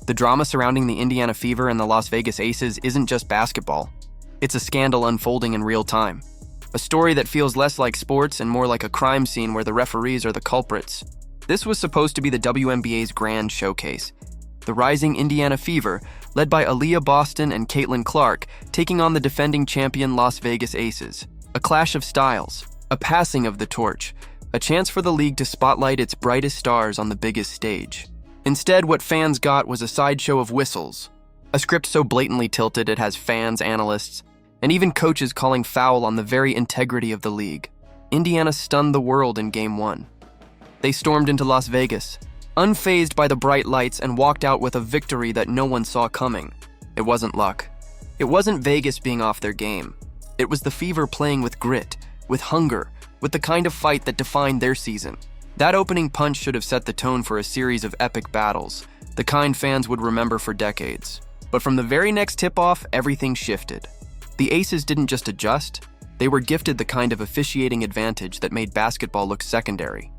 The drama surrounding the Indiana Fever and the Las Vegas Aces isn't just basketball. It's a scandal unfolding in real time. A story that feels less like sports and more like a crime scene where the referees are the culprits. This was supposed to be the WNBA's grand showcase. The rising Indiana Fever, led by Aaliyah Boston and Caitlin Clark, taking on the defending champion Las Vegas Aces. A clash of styles, a passing of the torch, a chance for the league to spotlight its brightest stars on the biggest stage. Instead, what fans got was a sideshow of whistles. A script so blatantly tilted it has fans, analysts, and even coaches calling foul on the very integrity of the league. Indiana stunned the world in Game 1. They stormed into Las Vegas, unfazed by the bright lights, and walked out with a victory that no one saw coming. It wasn't luck. It wasn't Vegas being off their game. It was the Fever playing with grit, with hunger, with the kind of fight that defined their season. That opening punch should have set the tone for a series of epic battles, the kind fans would remember for decades. But from the very next tip-off, everything shifted. The Aces didn't just adjust, they were gifted the kind of officiating advantage that made basketball look secondary.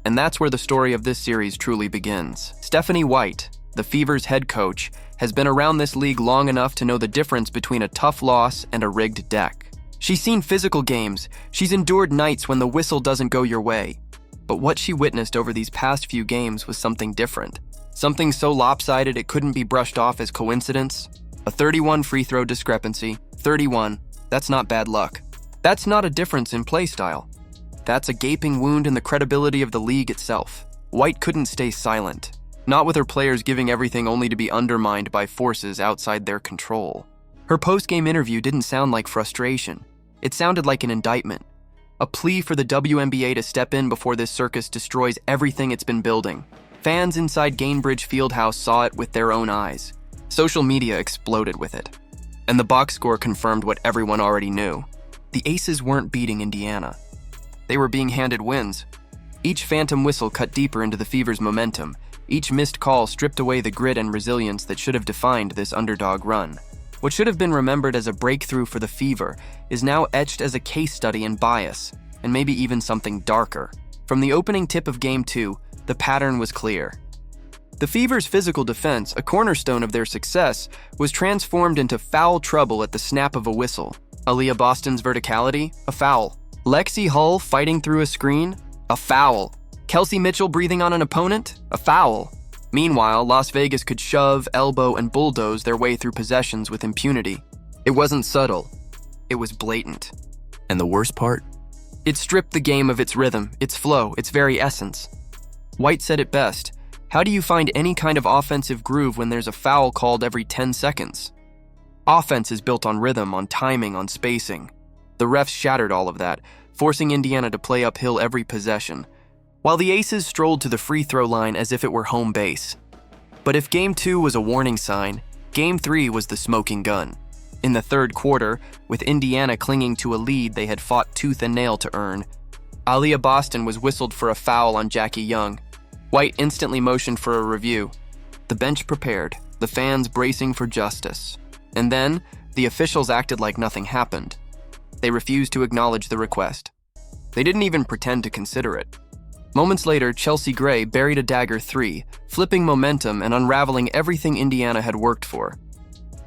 And that's where the story of this series truly begins. Stephanie White, the Fever's head coach, has been around this league long enough to know the difference between a tough loss and a rigged deck. She's seen physical games, she's endured nights when the whistle doesn't go your way. But what she witnessed over these past few games was something different. Something so lopsided it couldn't be brushed off as coincidence. A 31 free throw discrepancy. 31, that's not bad luck. That's not a difference in play style. That's a gaping wound in the credibility of the league itself. White couldn't stay silent, not with her players giving everything only to be undermined by forces outside their control. Her post-game interview didn't sound like frustration. It sounded like an indictment, a plea for the WNBA to step in before this circus destroys everything it's been building. Fans inside Gainbridge Fieldhouse saw it with their own eyes. Social media exploded with it. And the box score confirmed what everyone already knew. The Aces weren't beating Indiana. They were being handed wins. Each phantom whistle cut deeper into the Fever's momentum. Each missed call stripped away the grit and resilience that should have defined this underdog run. What should have been remembered as a breakthrough for the Fever is now etched as a case study in bias, and maybe even something darker. From the opening tip of Game 2, the pattern was clear. The Fever's physical defense, a cornerstone of their success, was transformed into foul trouble at the snap of a whistle. Aaliyah Boston's verticality? A foul. Lexi Hull fighting through a screen? A foul. Kelsey Mitchell breathing on an opponent? A foul. Meanwhile, Las Vegas could shove, elbow, and bulldoze their way through possessions with impunity. It wasn't subtle. It was blatant. And the worst part? It stripped the game of its rhythm, its flow, its very essence. White said it best. How do you find any kind of offensive groove when there's a foul called every 10 seconds? Offense is built on rhythm, on timing, on spacing. The refs shattered all of that, forcing Indiana to play uphill every possession, while the Aces strolled to the free throw line as if it were home base. But if Game 2 was a warning sign, Game 3 was the smoking gun. In the third quarter, with Indiana clinging to a lead they had fought tooth and nail to earn, Aaliyah Boston was whistled for a foul on Jackie Young. White instantly motioned for a review. The bench prepared, the fans bracing for justice. And then, the officials acted like nothing happened. They refused to acknowledge the request. They didn't even pretend to consider it. Moments later, Chelsea Gray buried a dagger 3, flipping momentum and unraveling everything Indiana had worked for.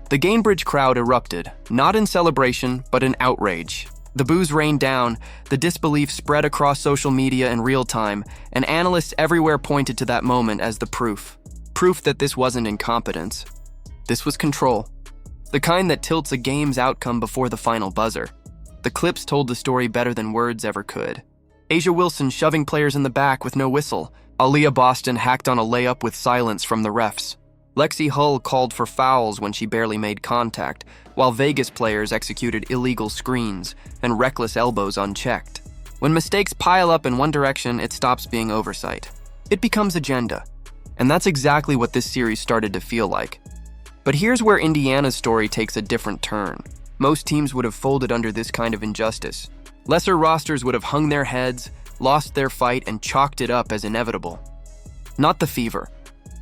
The Gainbridge crowd erupted, not in celebration, but in outrage. The boos rained down, the disbelief spread across social media in real time, and analysts everywhere pointed to that moment as the proof. Proof that this wasn't incompetence. This was control. The kind that tilts a game's outcome before the final buzzer. The clips told the story better than words ever could. Asia Wilson shoving players in the back with no whistle. Aaliyah Boston hacked on a layup with silence from the refs. Lexi Hull called for fouls when she barely made contact, while Vegas players executed illegal screens and reckless elbows unchecked. When mistakes pile up in one direction, it stops being oversight. It becomes agenda. And that's exactly what this series started to feel like. But here's where Indiana's story takes a different turn. Most teams would have folded under this kind of injustice. Lesser rosters would have hung their heads, lost their fight, and chalked it up as inevitable. Not the Fever.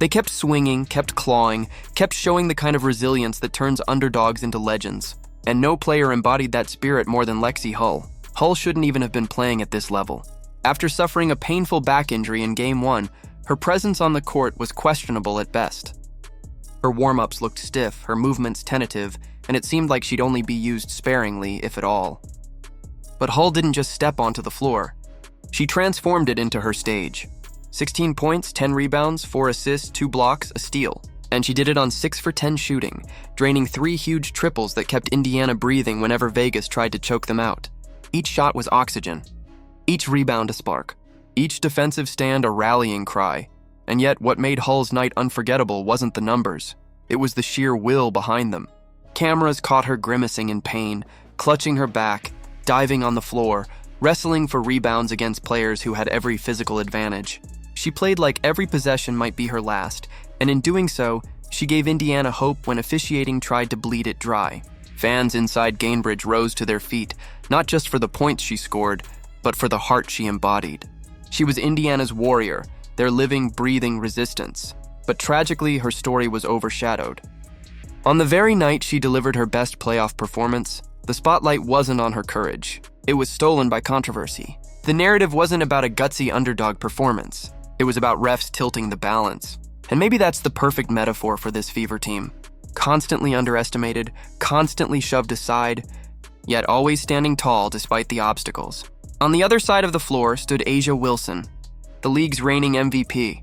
They kept swinging, kept clawing, kept showing the kind of resilience that turns underdogs into legends. And no player embodied that spirit more than Lexi Hull. Hull shouldn't even have been playing at this level. After suffering a painful back injury in Game 1, her presence on the court was questionable at best. Her warm-ups looked stiff, her movements tentative, and it seemed like she'd only be used sparingly, if at all. But Hull didn't just step onto the floor. She transformed it into her stage. 16 points, 10 rebounds, 4 assists, 2 blocks, a steal. And she did it on 6 for 10 shooting, draining 3 huge triples that kept Indiana breathing whenever Vegas tried to choke them out. Each shot was oxygen. Each rebound a spark. Each defensive stand a rallying cry. And yet, what made Hull's night unforgettable wasn't the numbers. It was the sheer will behind them. Cameras caught her grimacing in pain, clutching her back, diving on the floor, wrestling for rebounds against players who had every physical advantage. She played like every possession might be her last, and in doing so, she gave Indiana hope when officiating tried to bleed it dry. Fans inside Gainbridge rose to their feet, not just for the points she scored, but for the heart she embodied. She was Indiana's warrior, their living, breathing resistance. But tragically, her story was overshadowed. On the very night she delivered her best playoff performance, the spotlight wasn't on her courage. It was stolen by controversy. The narrative wasn't about a gutsy underdog performance. It was about refs tilting the balance. And maybe that's the perfect metaphor for this Fever team. Constantly underestimated, constantly shoved aside, yet always standing tall despite the obstacles. On the other side of the floor stood A'ja Wilson, the league's reigning MVP,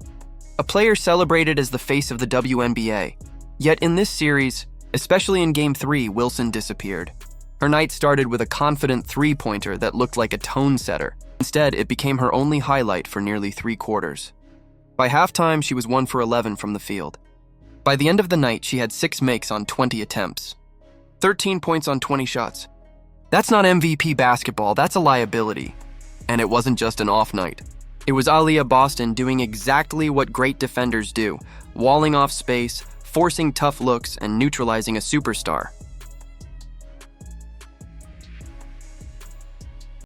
a player celebrated as the face of the WNBA. Yet in this series, especially in Game 3, Wilson disappeared. Her night started with a confident three-pointer that looked like a tone setter. Instead, it became her only highlight for nearly 3 quarters. By halftime, she was 1 for 11 from the field. By the end of the night, she had 6 makes on 20 attempts, 13 points on 20 shots. That's not MVP basketball, that's a liability. And it wasn't just an off night. It was Aaliyah Boston doing exactly what great defenders do, walling off space, forcing tough looks, and neutralizing a superstar.